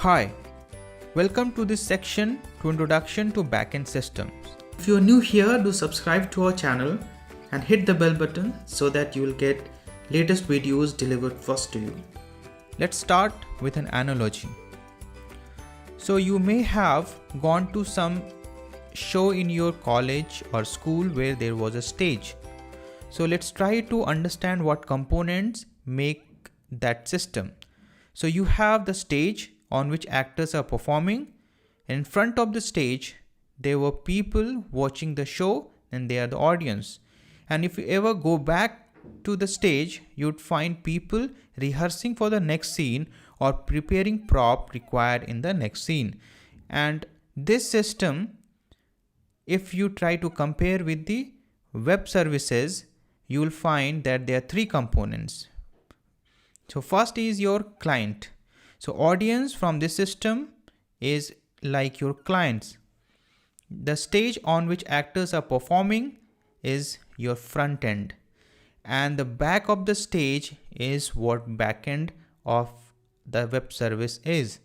Hi, welcome to this section to Introduction to Backend Systems. If you are new here, do subscribe to our channel and hit the bell button so that you will get latest videos delivered first to you. Let's start with an analogy. So you may have gone to some show in your college or school where there was a stage. So let's try to understand what components make that system. So you have the stage on which actors are performing. In front of the stage, there were people watching the show and they are the audience. And if you ever go back to the stage, you'd find people rehearsing for the next scene or preparing prop required in the next scene. And this system, if you try to compare with the web services, you will find that there are three components. So first is your client. So audience from this system is like your clients. The stage on which actors are performing is your front end. And the back of the stage is what backend of the web service is.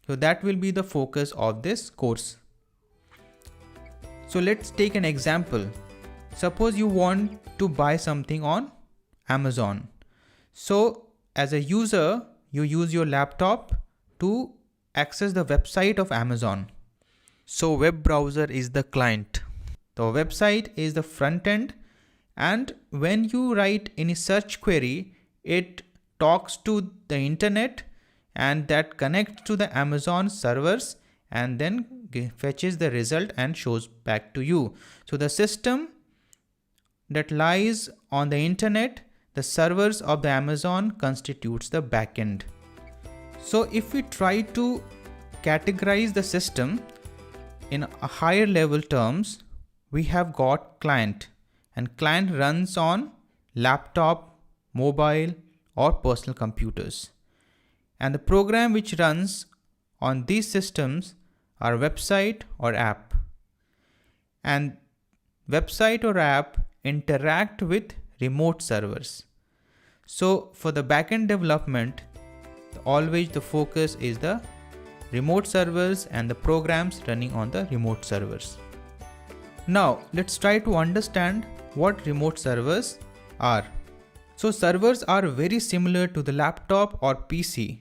So that will be the focus of this course. So let's take an example. Suppose you want to buy something on Amazon. So as a user, you use your laptop to access the website of Amazon. So web browser is the client. The website is the front end. And when you write any search query, it talks to the internet and that connects to the Amazon servers and then fetches the result and shows back to you. So the system that lies on the internet, the servers of the Amazon constitutes the backend. So if we try to categorize the system in a higher level terms, we have got client, and client runs on laptop, mobile or personal computers. And the program which runs on these systems are website or app. And website or app interact with remote servers. So for the backend development, always the focus is the remote servers and the programs running on the remote servers. Now let's try to understand what remote servers are. So servers are very similar to the laptop or PC,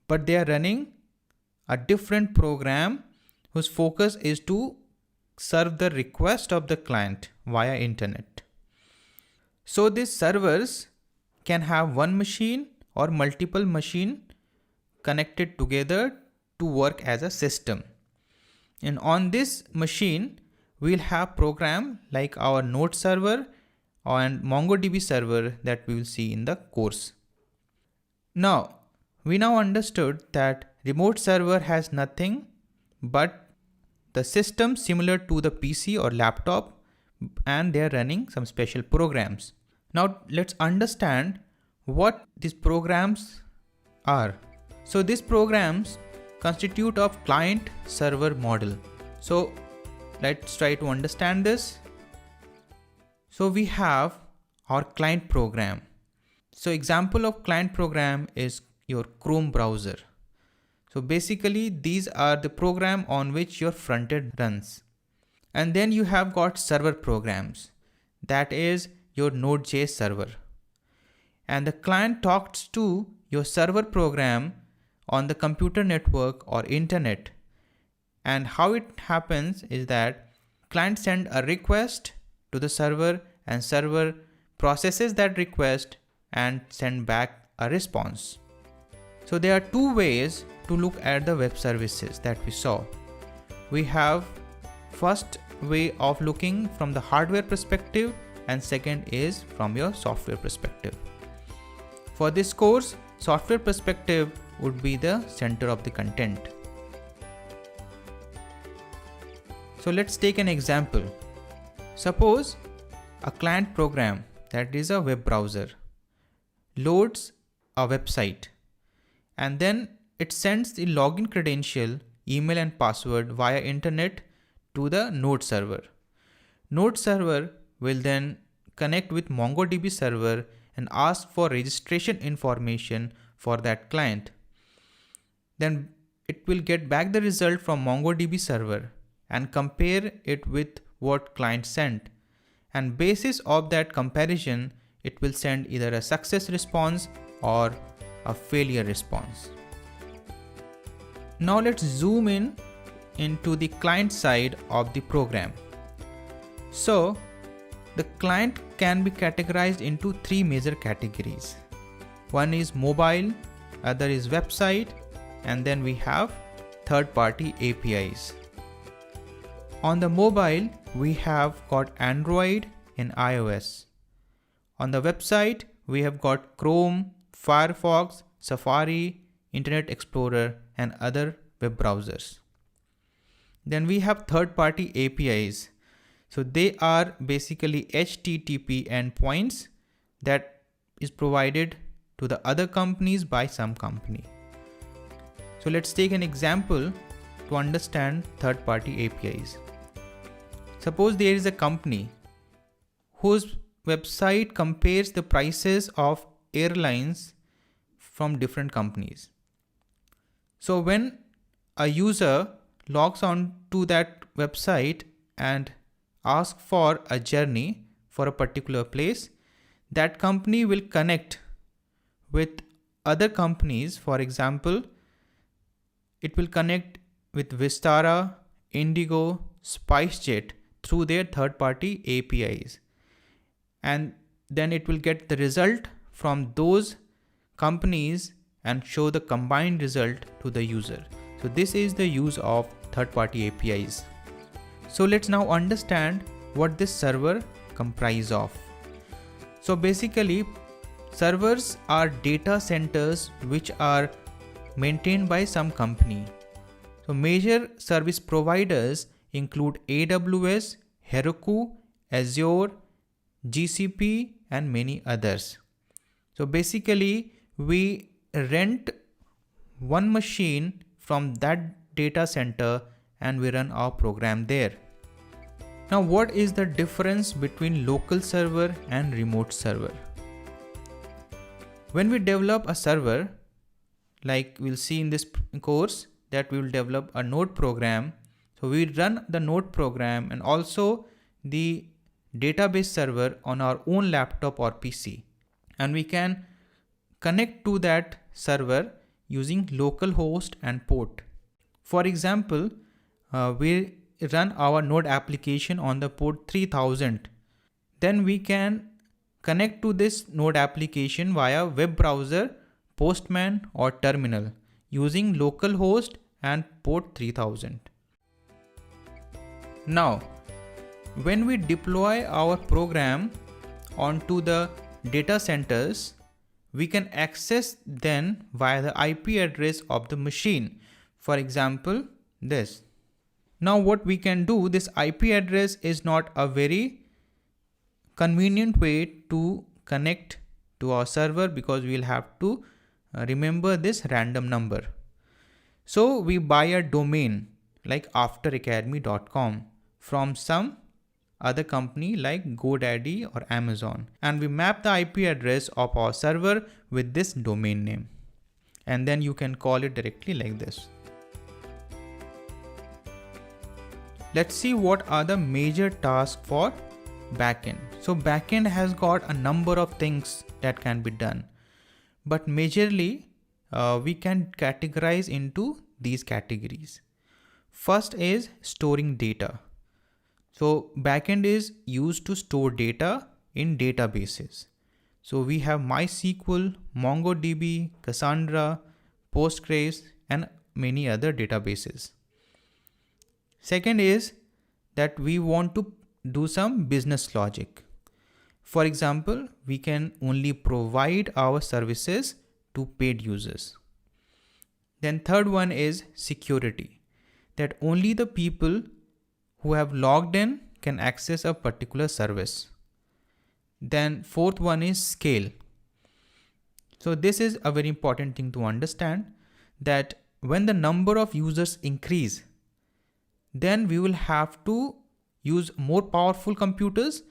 but they are running a different program whose focus is to serve the request of the client via internet. So these servers can have one machine or multiple machines connected together to work as a system. And on this machine, we'll have program like our Node server and MongoDB server that we will see in the course. Now, we now understood that remote server has nothing but the system similar to the PC or laptop, and they're running some special programs. Now let's understand what these programs are. So these programs constitute of client server model. So let's try to understand this. So we have our client program. So example of client program is your Chrome browser. So basically these are the program on which your front end runs. And then you have got server programs. That is your NodeJs server. And the client talks to your server program on the computer network or internet. And how it happens is that client sends a request to the server and server processes that request and send back a response. So there are two ways to look at the web services that we saw. We have first way of looking from the hardware perspective and second is from your software perspective. For this course, software perspective would be the center of the content. So let's take an example. Suppose a client program, that is a web browser, loads a website and then it sends the login credential, email and password via internet to the Node server. Node server will then connect with MongoDB server and ask for registration information for that client. Then it will get back the result from MongoDB server and compare it with what client sent. And basis of that comparison, it will send either a success response or a failure response. Now let's zoom in into the client side of the program. So the client can be categorized into three major categories. One is mobile, other is website, and then we have third-party APIs. On the mobile, we have got Android and iOS. On the website, we have got Chrome, Firefox, Safari, Internet Explorer, and other web browsers. Then we have third-party APIs. So they are basically HTTP endpoints that is provided to the other companies by some company. So let's take an example to understand third-party APIs. Suppose there is a company whose website compares the prices of airlines from different companies. So when a user logs on to that website and asks for a journey for a particular place, that company will connect with other companies. For example, it will connect with Vistara, Indigo, SpiceJet through their third-party APIs. And then it will get the result from those companies and show the combined result to the user. So this is the use of third-party APIs. So let's now understand what this server comprises of. So basically, servers are data centers which are maintained by some company. So major service providers include AWS, Heroku, Azure, GCP, and many others. So basically, we rent one machine from that data center and we run our program there. Now, what is the difference between local server and remote server? When we develop a server, like we'll see in this course that we will develop a node program. So we run the node program and also the database server on our own laptop or PC. And we can connect to that server using localhost and port. For example, we run our node application on the port 3000. Then we can connect to this node application via web browser, Postman, or terminal using localhost and port 3000. Now, when we deploy our program onto the data centers, we can access them via the IP address of the machine. For example, this. Now what we can do, this IP address is not a very convenient way to connect to our server because we'll have to remember this random number. So we buy a domain like AfterAcademy.com from some other company like GoDaddy or Amazon, and we map the IP address of our server with this domain name, and then you can call it directly like this. Let's see what are the major tasks for backend. So backend has got a number of things that can be done, but majorly we can categorize into these categories. First is storing data. So backend is used to store data in databases. So we have MySQL, MongoDB, Cassandra, Postgres, and many other databases. Second is that we want to do some business logic. For example, we can only provide our services to paid users. Then third one is security, that only the people who have logged in can access a particular service. Then fourth one is scale. So this is a very important thing to understand, that when the number of users increase, then we will have to use more powerful computers.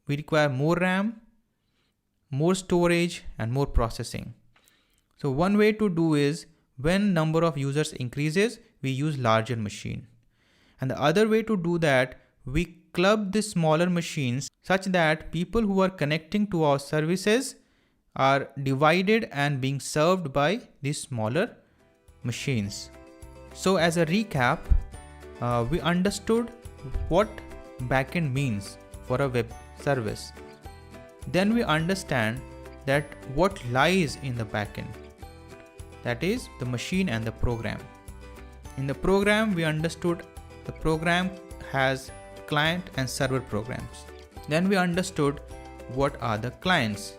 We require more RAM, more storage, and more processing. So one way to do is when number of users increases, we use larger machine. And the other way to do that, we club the smaller machines such that people who are connecting to our services are divided and being served by these smaller machines. So as a recap, we understood what backend means for a web service. Then we understand that what lies in the backend, that is the machine and the program. In the program, we understood the program has client and server programs. Then we understood what are the clients,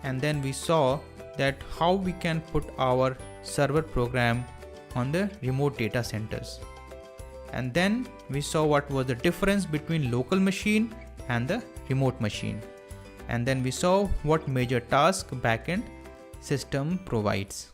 and then we saw that how we can put our server program on the remote data centers. And then we saw what was the difference between local machine and the remote machine. And then we saw what major task backend system provides.